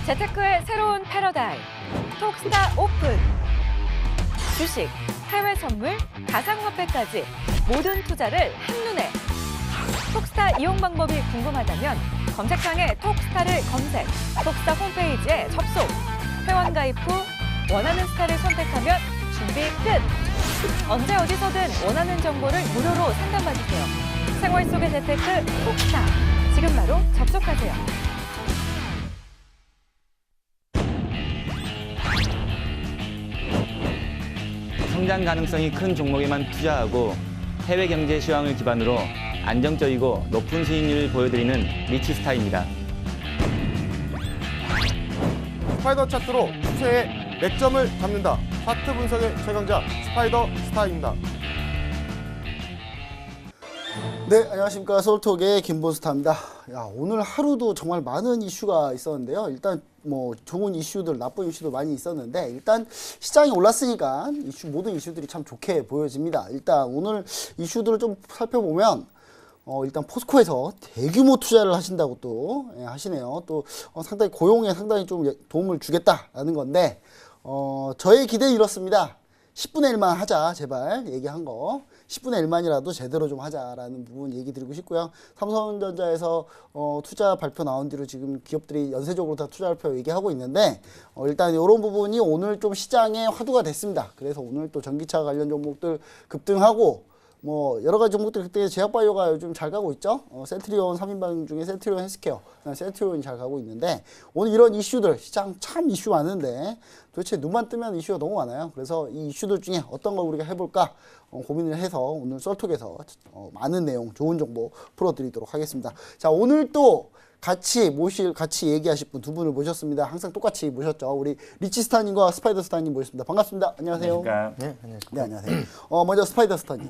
재테크의 새로운 패러다임, 톡스타 오픈. 주식, 해외 선물, 가상화폐까지 모든 투자를 한눈에. 톡스타 이용 방법이 궁금하다면 검색창에 톡스타를 검색, 톡스타 홈페이지에 접속. 회원 가입 후 원하는 스타를 선택하면 준비 끝! 언제 어디서든 원하는 정보를 무료로 상담받으세요. 생활 속의 재테크 톡스타. 지금 바로 접속하세요. 성장 가능성이 큰 종목에만 투자하고 해외 경제 시황을 기반으로 안정적이고 높은 수익률을 보여드리는 리치스타입니다. 스파이더 차트로 추세의 맥점을 잡는다. 차트 분석의 최강자 스파이더 스타입니다. 네, 안녕하십니까. 서울톡의 김본스타입니다. 야, 오늘 하루도 정말 많은 이슈가 있었는데요. 일단 뭐 좋은 이슈들, 나쁜 이슈도 많이 있었는데 일단 시장이 올랐으니까 모든 이슈들이 참 좋게 보여집니다. 일단 오늘 이슈들을 좀 살펴보면 일단 포스코에서 대규모 투자를 하신다고 또 하시네요. 또 상당히 고용에 상당히 좀 도움을 주겠다라는 건데 저의 기대는 이렇습니다. 10분의 1만 하자, 제발 얘기한 거. 10분의 1만이라도 제대로 좀 하자라는 부분 얘기 드리고 싶고요. 삼성전자에서 투자 발표 나온 뒤로 지금 기업들이 연쇄적으로 다 투자 발표 얘기하고 있는데 일단 이런 부분이 오늘 좀 시장에 화두가 됐습니다. 그래서 오늘 또 전기차 관련 종목들 급등하고 뭐 여러 가지 종목들 그때 제약바이오가 요즘 잘 가고 있죠. 센트리온 3인방 중에 센트리온 헬스케어, 센트리온이 잘 가고 있는데 오늘 이런 이슈들 시장 참 이슈 많은데 도대체 눈만 뜨면 이슈가 너무 많아요. 그래서 이 이슈들 중에 어떤 걸 우리가 해볼까 고민을 해서 오늘 썰톡에서 많은 내용 좋은 정보 풀어드리도록 하겠습니다. 자, 오늘 또 같이 얘기하실 분 두 분을 모셨습니다. 항상 똑같이 모셨죠. 우리 리치스타님과 스파이더스타님 모셨습니다. 반갑습니다. 안녕하세요. 그러니까 네, 안녕하세요. 먼저 스파이더스타님.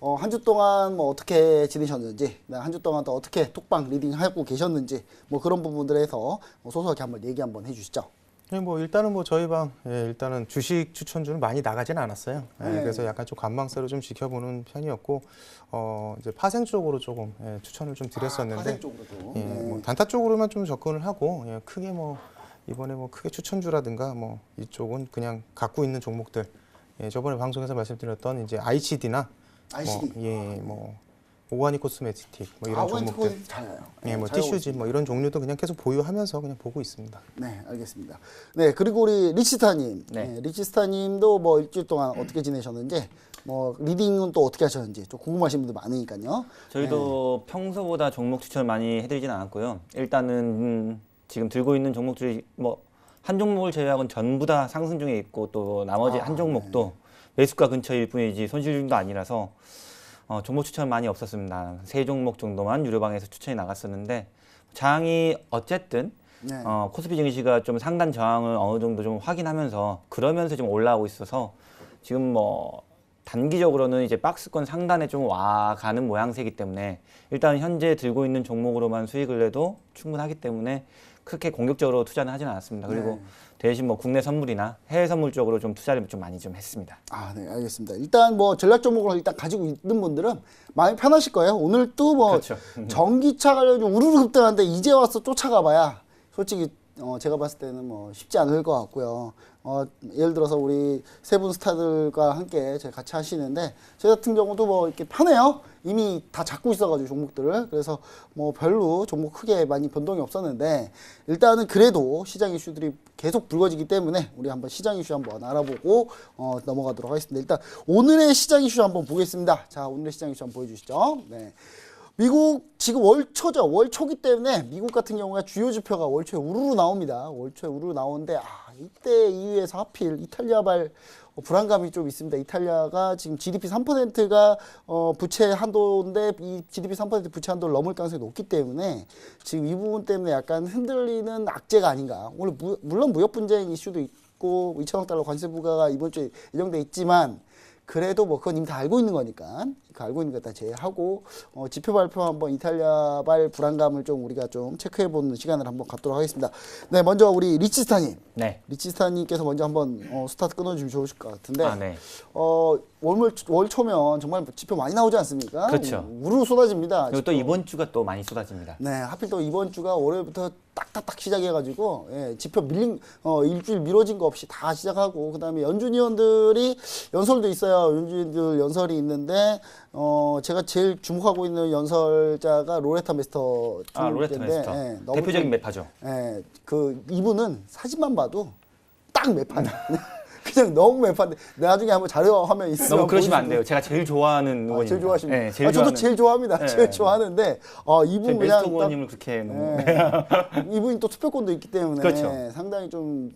한 주 동안 뭐 어떻게 지내셨는지, 한 주 동안 또 어떻게 톡방 리딩하고 계셨는지, 뭐 그런 부분들에서 소소하게 한번 얘기 한번 해주시죠. 네, 뭐 일단은 뭐 저희 방 일단은 주식 추천주는 많이 나가지는 않았어요. 그래서 약간 좀 관망세로 좀 지켜보는 편이었고 이제 파생 쪽으로 조금 추천을 좀 드렸었는데 파생 쪽으로도. 뭐 단타 쪽으로만 좀 접근을 하고 크게 뭐 이번에 뭐 크게 추천주라든가 뭐 이쪽은 그냥 갖고 있는 종목들 저번에 방송에서 말씀드렸던 이제 ICD나 ICD. 뭐 오가닉 코스메틱 뭐 이런 종목들, 뭐 티슈즈 뭐 이런 종류도 그냥 계속 보유하면서 그냥 보고 있습니다. 네, 알겠습니다. 네, 그리고 우리 리치스타님, 리치스타님도 뭐 일주일 동안 어떻게 지내셨는지, 뭐 리딩은 또 어떻게 하셨는지 좀 궁금하신 분들 많으니까요. 저희도 평소보다 종목 추천 많이 해드리진 않았고요. 일단은 지금 들고 있는 종목들이 뭐 한 종목을 제외하고는 전부 다 상승 중에 있고 또 나머지 한 종목도 매수가 근처일 뿐이지 손실 중도 아니라서 종목 추천 많이 없었습니다. 3종목 정도만 유료방에서 추천이 나갔었는데 장이 어쨌든 코스피 증시가 좀 상단 저항을 어느 정도 좀 확인하면서 그러면서 좀 올라오고 있어서 지금 뭐 단기적으로는 이제 박스권 상단에 좀 와가는 모양새이기 때문에 일단 현재 들고 있는 종목으로만 수익을 내도 충분하기 때문에 그렇게 공격적으로 투자는 하지는 않았습니다. 그리고 대신 뭐 국내 선물이나 해외 선물 쪽으로 좀 투자를 좀 많이 좀 했습니다. 네, 알겠습니다. 일단 뭐 전략 종목을 일단 가지고 있는 분들은 마음이 편하실 거예요. 오늘 또 뭐 그렇죠. 전기차 관련 우르르 급등하는데 이제 와서 쫓아가 봐야 솔직히 제가 봤을 때는 뭐 쉽지 않을 것 같고요. 예를 들어서 우리 세 분 스타들과 함께 제가 같이 하시는데 저 같은 경우도 뭐 이렇게 편해요. 이미 다 잡고 있어가지고 종목들을. 그래서 뭐 별로 종목 크게 많이 변동이 없었는데 일단은 그래도 시장 이슈들이 계속 불거지기 때문에 우리 한번 시장 이슈 한번 알아보고 넘어가도록 하겠습니다. 일단 오늘의 시장 이슈 한번 보겠습니다. 자, 오늘의 시장 이슈 한번 보여주시죠. 네. 미국 지금 월초죠. 월초기 때문에 미국 같은 경우가 주요 지표가 월초에 우르르 나옵니다. 월초에 우르르 나오는데 이때 이후에서 하필 이탈리아발 불안감이 좀 있습니다. 이탈리아가 지금 GDP 3%가 부채 한도인데 이 GDP 3% 부채 한도를 넘을 가능성이 높기 때문에 지금 이 부분 때문에 약간 흔들리는 악재가 아닌가. 오늘 물론 무역 분쟁 이슈도 있고 2천억 달러 관세 부과가 이번 주에 예정돼 있지만 그래도 뭐 그건 이미 다 알고 있는 거니까 그 알고 있는 거 다 제외하고 지표 발표 한번 이탈리아발 불안감을 좀 우리가 좀 체크해보는 시간을 한번 갖도록 하겠습니다. 네, 먼저 우리 리치스타님. 네. 리치스타님께서 먼저 한번 스타트 끊어주시면 좋으실 것 같은데. 네. 월 초면 정말 지표 많이 나오지 않습니까? 그렇죠. 우르르 쏟아집니다. 그리고 또 지표. 이번 주가 또 많이 쏟아집니다. 네, 하필 또 이번 주가 월요일부터 딱딱딱 시작해가지고 예, 지표 밀린 일주일 미뤄진 거 없이 다 시작하고 그다음에 연준위원들이 연설도 있어요. 연준위원들 연설이 있는데 제가 제일 주목하고 있는 연설자가 로레타 메스터 로레타 주인데, 메스터. 예, 너무 대표적인 좀, 매파죠. 예, 그 이분은 사진만 봐도 딱 매파네. 그냥 너무 매파인데 나중에 한번 자료 화면 있으면 너무 그러시면 안 보여주시고. 돼요. 제가 제일 좋아하는 의원입니다. 제일 좋아하십니다. 네, 제일 저도 좋아하는- 제일 좋아합니다. 네. 제일 좋아하는데 이분 저희 그냥 메스터 딱 의원님을 그렇게 너무 이분이 또 투표권도 있기 때문에 그렇죠. 상당히 좀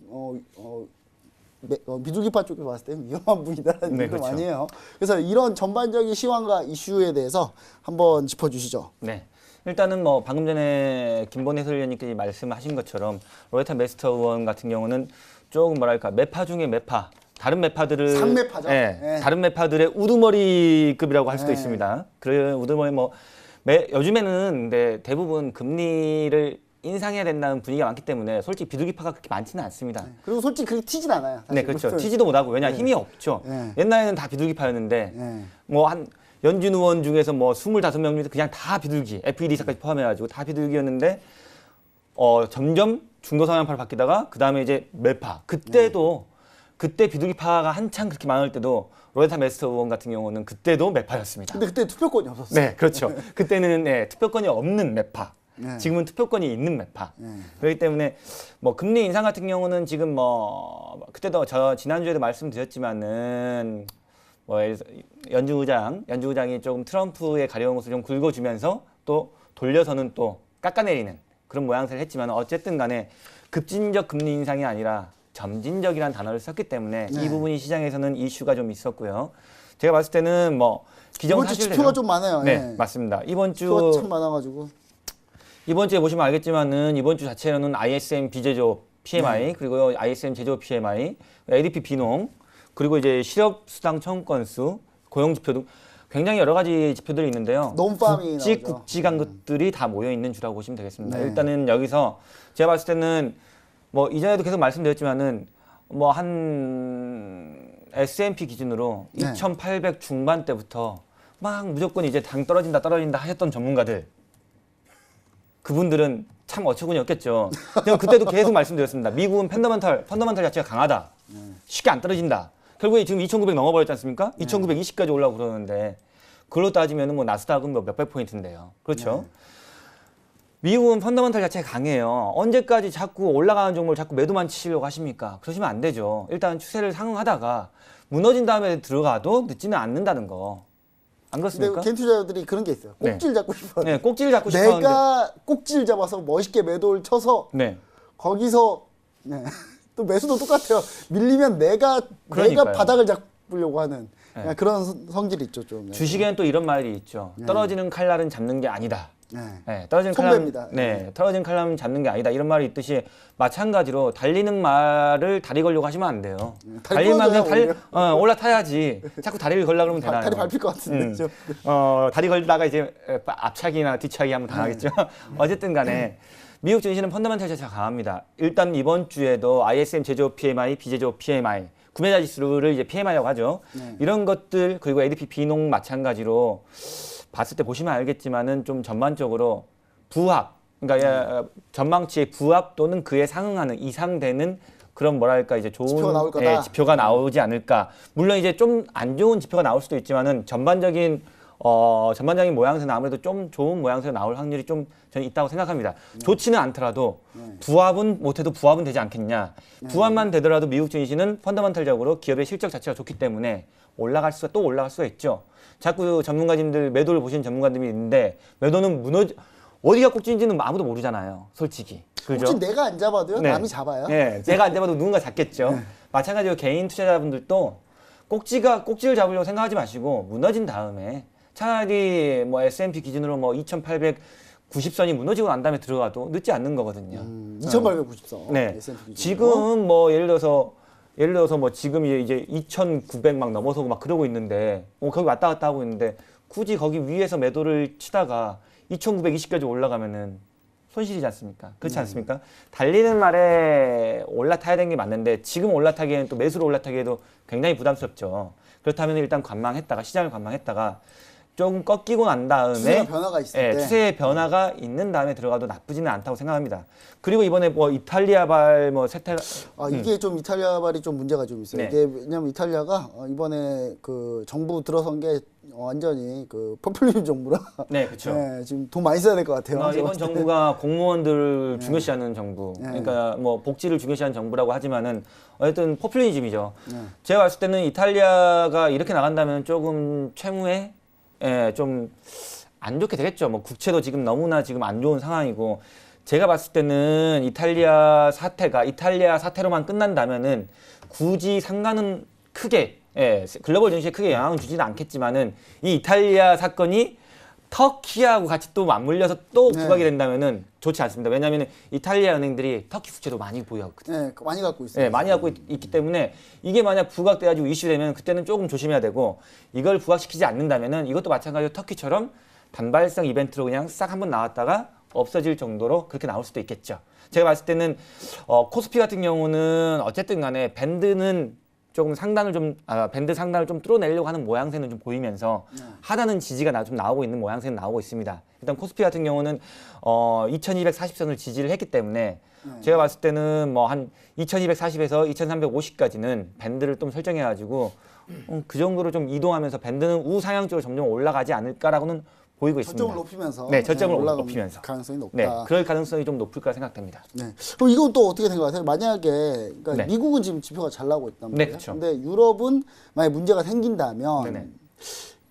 비둘기파 쪽에서 봤을 때 위험한 분이다라는 네, 얘기도 그렇죠. 많이 해요. 그래서 이런 전반적인 시황과 이슈에 대해서 한번 짚어주시죠. 네. 일단은 뭐 방금 전에 김본 해설위원님께서 말씀하신 것처럼 로레타 메스터 의원 같은 경우는 조금 뭐랄까 매파 중에 매파. 다른 매파들을 상매파죠. 예, 예. 다른 매파들의 우두머리급이라고 할 수도 예. 있습니다. 그래 우두머리 뭐 요즘에는 근데 대부분 금리를 인상해야 된다는 분위기가 많기 때문에 솔직히 비둘기파가 그렇게 많지는 않습니다. 그리고 솔직히 그렇게 튀진 않아요. 사실. 네, 그렇죠. 튀지도 못하고 왜냐 힘이 없죠. 예. 옛날에는 다 비둘기파였는데 예. 뭐 한 연준 의원 중에서 뭐 25명 중에서 그냥 다 비둘기, FED사까지 포함해가지고 다 비둘기였는데 점점 중도성향파로 바뀌다가 그 다음에 이제 매파. 그때도 그때 비둘기파가 한창 그렇게 많을 때도 로레타 메스터 의원 같은 경우는 그때도 매파였습니다. 근데 그때 투표권이 없었어요. 네, 그렇죠. 그때는 투표권이 없는 매파. 네. 지금은 투표권이 있는 매파. 그렇기 때문에 뭐 금리 인상 같은 경우는 지금 뭐 그때도 저 지난주에도 말씀드렸지만은 뭐 연준 의장이 조금 트럼프의 가려운 것을 좀 긁어주면서 또 돌려서는 또 깎아내리는 그런 모양새를 했지만 어쨌든 간에 급진적 금리 인상이 아니라 점진적이라는 단어를 썼기 때문에 네. 이 부분이 시장에서는 이슈가 좀 있었고요. 제가 봤을 때는 뭐 이번 주 지표가 좀 많아요. 네, 예. 맞습니다. 지표가 참 많아가지고. 이번 주에 보시면 알겠지만은 이번 주 자체로는 ISM 비제조업 PMI 그리고 ISM 제조업 PMI, ADP 비농 그리고 이제 실업 수당 청구 건수, 고용 지표 등 굉장히 여러 가지 지표들이 있는데요. 논팜이 나오죠. 굵직한 것들이 다 모여 있는 주라고 보시면 되겠습니다. 네. 일단은 여기서 제가 봤을 때는 뭐 이전에도 계속 말씀드렸지만은 뭐 한 S&P 기준으로 네. 2,800 중반대부터 막 무조건 이제 당 떨어진다 하셨던 전문가들 그분들은 참 어처구니 없겠죠. 제가 그때도 계속 말씀드렸습니다. 미국은 펀더멘털 자체가 강하다. 쉽게 안 떨어진다. 결국에 지금 2,900 넘어버렸지 않습니까? 2,920까지 올라오고 그러는데 그걸로 따지면 뭐 나스닥은 뭐 몇백 포인트인데요. 그렇죠? 미국은 펀더멘털 자체가 강해요. 언제까지 자꾸 올라가는 종목을 자꾸 매도만 치시려고 하십니까? 그러시면 안 되죠. 일단 추세를 상응하다가 무너진 다음에 들어가도 늦지는 않는다는 거. 안 근데 그렇습니까? 개인 투자자들이 그런 게 있어요. 꼭지를 잡고 싶어요. 네, 꼭지를 잡고 싶었는데. 내가 꼭지를 잡아서 멋있게 매도를 쳐서 네. 거기서 또 매수도 똑같아요. 밀리면 내가 그러니까요. 바닥을 잡으려고 하는 네. 그런 성질이 있죠 좀. 주식에는 또 이런 말이 있죠. 떨어지는 칼날은 잡는 게 아니다. 네. 네, 떨어지는 손배입니다. 칼날은 떨어지는 칼날은 잡는 게 아니다. 이런 말이 있듯이 마찬가지로 달리는 말을 다리 걸려고 하시면 안 돼요. 다리 달리면 그냥 끊어져요, 올라타야지. 자꾸 다리를 걸려 그러면 되나요? 다리 밟힐 것 같은데. 좀. 다리 걸다가 이제 앞차기나 뒤차기 하면 당하겠죠. 어쨌든 간에 미국 증시는 펀더멘털 자체가 강합니다. 일단 이번 주에도 ISM 제조업 PMI, 비제조업 PMI, 구매자 지수를 이제 PMI라고 하죠. 이런 것들 그리고 ADP 비농 마찬가지로 봤을 때 보시면 알겠지만은 좀 전반적으로 부합, 그러니까 전망치의 부합 또는 그에 상응하는 이상되는 그런 뭐랄까 이제 좋은 지표가 나올 거다. 지표가 나오지 않을까. 물론 이제 좀 안 좋은 지표가 나올 수도 있지만은 전반적인 모양새는 아무래도 좀 좋은 모양새가 나올 확률이 좀 저는 있다고 생각합니다. 좋지는 않더라도 부합은 못해도 부합은 되지 않겠냐. 부합만 되더라도 미국 증시는 펀더멘털적으로 기업의 실적 자체가 좋기 때문에 올라갈 수가 있죠. 자꾸 전문가님들 매도를 보시는 전문가들이 있는데 매도는 어디가 꼭지인지는 아무도 모르잖아요. 솔직히. 그죠? 혹시 내가 안 잡아도요? 네. 남이 잡아요? 네, 내가 안 잡아도 누군가 잡겠죠. 마찬가지로 개인 투자자분들도 꼭지를 잡으려고 생각하지 마시고 무너진 다음에 차라리 뭐 S&P 기준으로 뭐 2,890선이 무너지고 난 다음에 들어가도 늦지 않는 거거든요. 2,890선. 네. S&P 기준으로. 지금 뭐 예를 들어서 뭐 지금 이제 2,900 막 넘어서고 막 그러고 있는데 거기 왔다 갔다 하고 있는데 굳이 거기 위에서 매도를 치다가 2,920까지 올라가면은 손실이지 않습니까? 그렇지 않습니까? 달리는 말에 올라타야 되는 게 맞는데 지금 올라타기에는 또 매수로 올라타기에도 굉장히 부담스럽죠. 그렇다면 일단 관망했다가 시장을 관망했다가 조금 꺾이고 난 다음에 추세의 변화가 있을 때. 추세의 변화가 있는 다음에 들어가도 나쁘지는 않다고 생각합니다. 그리고 이번에 뭐 이탈리아발 뭐 세태 이게 좀 이탈리아발이 좀 문제가 좀 있어요. 네. 이게 왜냐면 이탈리아가 이번에 그 정부 들어선 게 완전히 그 포퓰리즘 정부라. 네, 그렇죠. 네, 지금 돈 많이 써야 될 것 같아요. 제가 이번 봤을 때. 정부가 공무원들을 중요시하는 정부, 그러니까 뭐 복지를 중요시하는 정부라고 하지만은 어쨌든 포퓰리즘이죠. 제가 봤을 때는 이탈리아가 이렇게 나간다면 조금 채무에 좀 안 좋게 되겠죠. 뭐 국채도 지금 너무나 지금 안 좋은 상황이고 제가 봤을 때는 이탈리아 사태로만 끝난다면은 굳이 상관은 크게 글로벌 증시에 크게 영향을 주지는 않겠지만은 이 이탈리아 사건이 터키하고 같이 또 맞물려서 또 부각이 된다면은 좋지 않습니다. 왜냐하면 이탈리아 은행들이 터키 국채도 많이 보유하고 있거든요. 네, 많이 갖고 있어요. 네, 많이 갖고 있기 때문에 이게 만약 부각돼가지고 이슈되면 그때는 조금 조심해야 되고 이걸 부각시키지 않는다면은 이것도 마찬가지로 터키처럼 단발성 이벤트로 그냥 싹 한번 나왔다가 없어질 정도로 그렇게 나올 수도 있겠죠. 제가 봤을 때는 코스피 같은 경우는 어쨌든 간에 밴드는 조금 밴드 상단을 좀 뚫어내려고 하는 모양새는 좀 보이면서 하단은 지지가 좀 나오고 있는 모양새는 나오고 있습니다. 일단 코스피 같은 경우는 2240선을 지지를 했기 때문에 제가 봤을 때는 뭐 한 2240에서 2350까지는 밴드를 좀 설정해가지고 그 정도로 좀 이동하면서 밴드는 우상향 쪽으로 점점 올라가지 않을까라고는 보이고 있습니다. 저점을 높이면서. 네, 저점을 올라가는 높이면서. 가능성이 높다. 네, 그럴 가능성이 좀 높을 거라 생각됩니다. 네. 그럼 이건 또 어떻게 생각하세요? 만약에 그러니까 네. 미국은 지금 지표가 잘 나오고 있단 네, 말이에요. 그쵸. 근데 유럽은 만약 문제가 생긴다면 네네.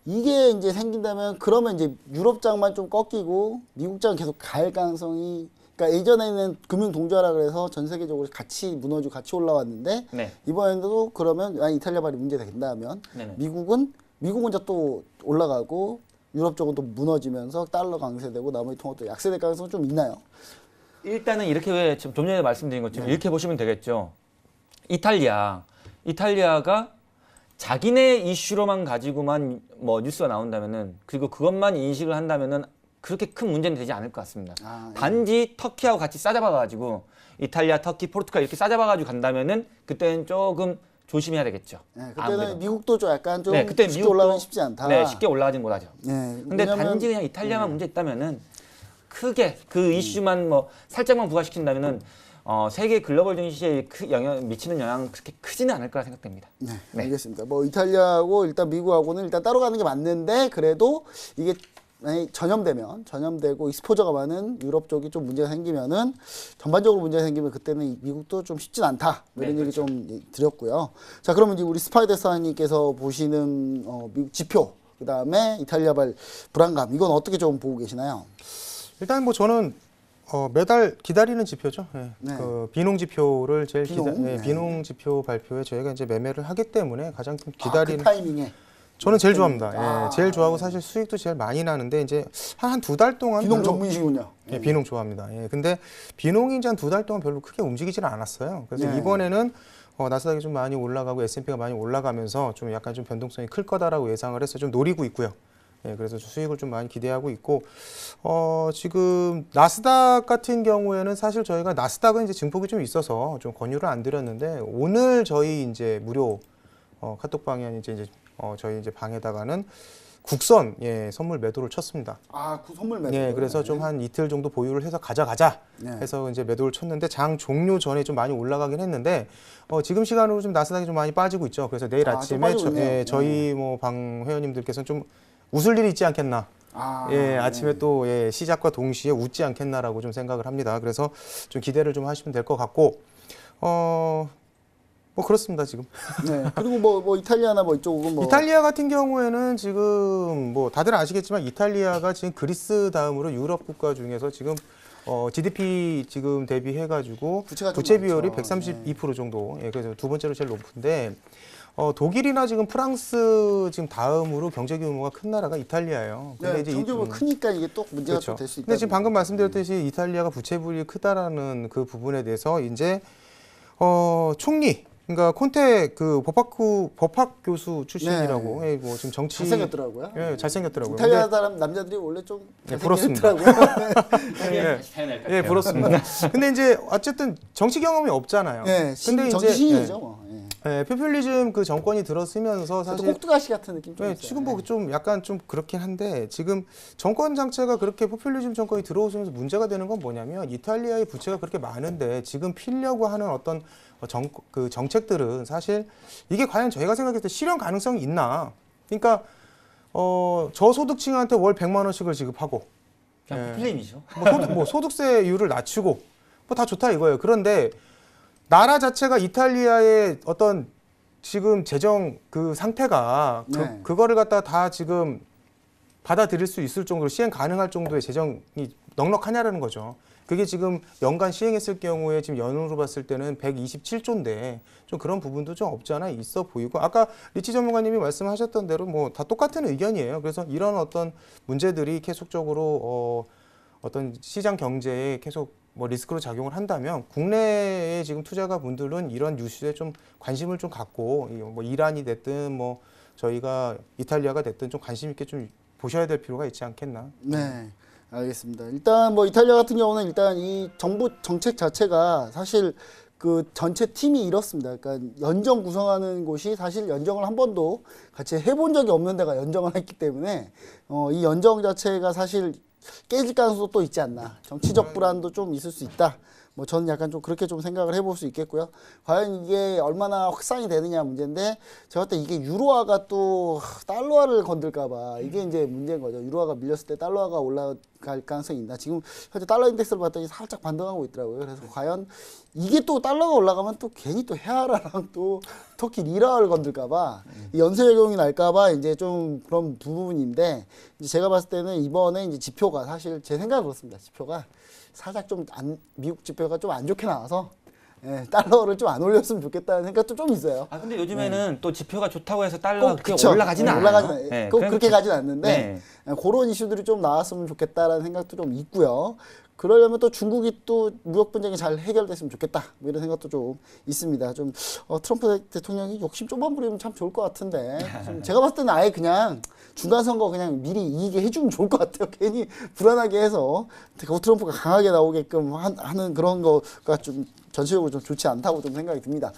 이게 이제 생긴다면 그러면 이제 유럽장만 좀 꺾이고 미국장은 계속 갈 가능성이 그러니까 예전에는 금융 동조하라 그래서 전 세계적으로 같이 무너지고 같이 올라왔는데 네. 이번에도 그러면 만약 이탈리아 발이 문제가 된다면 네네. 미국은 혼자 또 올라가고 유럽 쪽은 또 무너지면서 달러 강세되고 나머지 통화도 약세될 가능성은 좀 있나요? 일단은 이렇게 좀 전에 말씀드린 것처럼 이렇게 보시면 되겠죠. 이탈리아가 자기네 이슈로만 가지고만 뭐 뉴스가 나온다면은 그리고 그것만 인식을 한다면은 그렇게 큰 문제는 되지 않을 것 같습니다. 단지 터키하고 같이 싸잡아가지고 이탈리아, 터키, 포르투갈 이렇게 싸잡아가지고 간다면은 그때는 조금 조심해야 되겠죠. 네, 그때는 아무래도. 미국도 좀 약간 좀 네, 그때 쉽게 미국도 올라가기 쉽지 않다. 네, 쉽게 올라가진 못하죠. 네, 근데 왜냐면- 단지 그냥 이탈리아만 문제 있다면은 크게 그 이슈만 뭐 살짝만 부각시킨다면은 세계 글로벌 증시에 미치는 영향은 그렇게 크지는 않을 거라 생각됩니다. 네, 네. 알겠습니다. 뭐 이탈리아하고 일단 미국하고는 일단 따로 가는 게 맞는데 그래도 이게 만약에 전염되고 익스포저가 많은 유럽 쪽이 좀 문제가 생기면은 전반적으로 문제가 생기면 그때는 이 미국도 좀 쉽진 않다. 뭐 이런 네, 얘기 좀 드렸고요. 자, 그러면 이제 우리 스파이더사님께서 보시는 미국 지표 그다음에 이탈리아발 불안감 이건 어떻게 좀 보고 계시나요? 일단 뭐 저는 매달 기다리는 지표죠. 예. 네. 그 비농 지표를 제일 비농? 네. 비농 지표 발표에 저희가 이제 매매를 하기 때문에 가장 좀 그 기다리는. 타이밍에 저는 제일 좋아합니다. 예, 제일 좋아하고 사실 수익도 제일 많이 나는데 이제 한 두 달 동안 비농 별로- 전문이시군요. 예, 비농 좋아합니다. 예, 근데 비농이 이제 한 두 달 동안 별로 크게 움직이지는 않았어요. 그래서 네. 이번에는 나스닥이 좀 많이 올라가고 S&P가 많이 올라가면서 좀 약간 좀 변동성이 클 거다라고 예상을 해서 좀 노리고 있고요. 예, 그래서 수익을 좀 많이 기대하고 있고 지금 나스닥 같은 경우에는 사실 저희가 나스닥은 이제 증폭이 좀 있어서 좀 권유를 안 드렸는데 오늘 저희 이제 무료 카톡방에 이제 저희 이제 방에다가는 국선 선물 매도를 쳤습니다. 그 선물 매도. 예, 그래서 좀 한 이틀 정도 보유를 해서 가자 네. 해서 이제 매도를 쳤는데 장 종료 전에 좀 많이 올라가긴 했는데 지금 시간으로 좀 나스닥이 좀 많이 빠지고 있죠. 그래서 내일 좀 아침에 빠지고 있네요. 저희 뭐 방 회원님들께서는 좀 웃을 일이 있지 않겠나. 아침에 또 시작과 동시에 웃지 않겠나라고 좀 생각을 합니다. 그래서 좀 기대를 좀 하시면 될 것 같고 뭐 그렇습니다 지금. 네. 그리고 뭐 이탈리아나 뭐 이쪽은 뭐 이탈리아 같은 경우에는 지금 뭐 다들 아시겠지만 이탈리아가 지금 그리스 다음으로 유럽 국가 중에서 지금 GDP 지금 대비해가지고 부채가 좀 부채 비율이 많죠. 132% 정도. 그래서 두 번째로 제일 높은데 독일이나 지금 프랑스 지금 다음으로 경제 규모가 큰 나라가 이탈리아예요. 네, 이제 경제가 크니까 이게 또 문제가 그렇죠. 될 수 있다. 근데 지금 방금 말씀드렸듯이 이탈리아가 부채 비율이 크다라는 그 부분에 대해서 이제 총리 그러니까 콘테 그 법학 교수 출신이라고 네. 예, 뭐 지금 정치 잘생겼더라고요. 예, 잘생겼더라고요. 이탈리아 사람 남자들이 원래 좀 네, 부럽습니다. 잘생겼더라고요. 예, 부럽습니다. 근데 이제 어쨌든 정치 경험이 없잖아요. 네, 근데 정치 이제 신인이죠. 뭐. 예. 포퓰리즘 그 정권이 들어서면서 사실 사실 꼭두가시 같은 느낌 좀 네, 있어요. 지금 뭐 좀 약간 좀 그렇긴 한데 지금 정권 자체가 그렇게 포퓰리즘 정권이 들어오면서 문제가 되는 건 뭐냐면 이탈리아의 부채가 그렇게 많은데 지금 피려고 하는 어떤 그 정책들은 사실 이게 과연 저희가 생각했을 때 실현 가능성이 있나? 그러니까 저소득층한테 월 100만 원씩을 지급하고 그냥 포퓰리즘이죠. 뭐 소득세율을 낮추고 뭐 다 좋다 이거예요. 그런데 나라 자체가 이탈리아의 어떤 지금 재정 그 상태가 네. 그거를 갖다 다 지금 받아들일 수 있을 정도로 시행 가능할 정도의 재정이 넉넉하냐라는 거죠. 그게 지금 연간 시행했을 경우에 지금 연으로 봤을 때는 127조인데 좀 그런 부분도 좀 없지 않아 있어 보이고 아까 리치 전문가님이 말씀하셨던 대로 뭐 다 똑같은 의견이에요. 그래서 이런 어떤 문제들이 계속적으로 어떤 시장 경제에 계속 뭐 리스크로 작용을 한다면 국내에 지금 투자가 분들은 이런 뉴스에 좀 관심을 좀 갖고 뭐 이란이 됐든 뭐 저희가 이탈리아가 됐든 좀 관심 있게 좀 보셔야 될 필요가 있지 않겠나. 네, 알겠습니다. 일단 뭐 이탈리아 같은 경우는 일단 이 정부 정책 자체가 사실 그 전체 팀이 이렇습니다. 그러니까 연정 구성하는 곳이 사실 연정을 한 번도 같이 해본 적이 없는 데가 연정을 했기 때문에 이 연정 자체가 사실 깨질 가능성도 또 있지 않나. 정치적 불안도 좀 있을 수 있다. 뭐 저는 약간 좀 그렇게 좀 생각을 해볼 수 있겠고요. 과연 이게 얼마나 확산이 되느냐 문제인데 제가 볼 때 이게 유로화가 또 달러화를 건들까봐 이게 이제 문제인 거죠. 유로화가 밀렸을 때 달러화가 올라갈 가능성이 있나. 지금 현재 달러 인덱스를 봤더니 살짝 반등하고 있더라고요. 그래서 과연 이게 또 달러가 올라가면 또 괜히 또 헤아라랑 또 터키 리라를 건들까봐 연쇄작용이 날까봐 이제 좀 그런 부분인데 이제 제가 봤을 때는 이번에 이제 지표가 사실 제 생각은 그렇습니다. 지표가 살짝 좀 미국 지표가 좀 안 좋게 나와서 달러를 좀 안 올렸으면 좋겠다는 생각도 좀 있어요. 아 근데 요즘에는 또 지표가 좋다고 해서 달러가 그렇게 그쵸. 올라가지는 않아요. 올라가지는 네, 꼭 그냥 그렇게 가진 않는데 그런 이슈들이 좀 나왔으면 좋겠다라는 생각도 좀 있고요. 그러려면 또 중국이 또 무역 분쟁이 잘 해결됐으면 좋겠다. 뭐 이런 생각도 좀 있습니다. 좀 트럼프 대통령이 욕심 좀만 부리면 참 좋을 것 같은데 좀 제가 봤을 때는 아예 그냥 중간 선거 그냥 미리 이기게 해주면 좋을 것 같아요. 괜히 불안하게 해서 트럼프가 강하게 나오게끔 하는 그런 거가 좀 전체적으로 좀 좋지 않다고 좀 생각이 듭니다.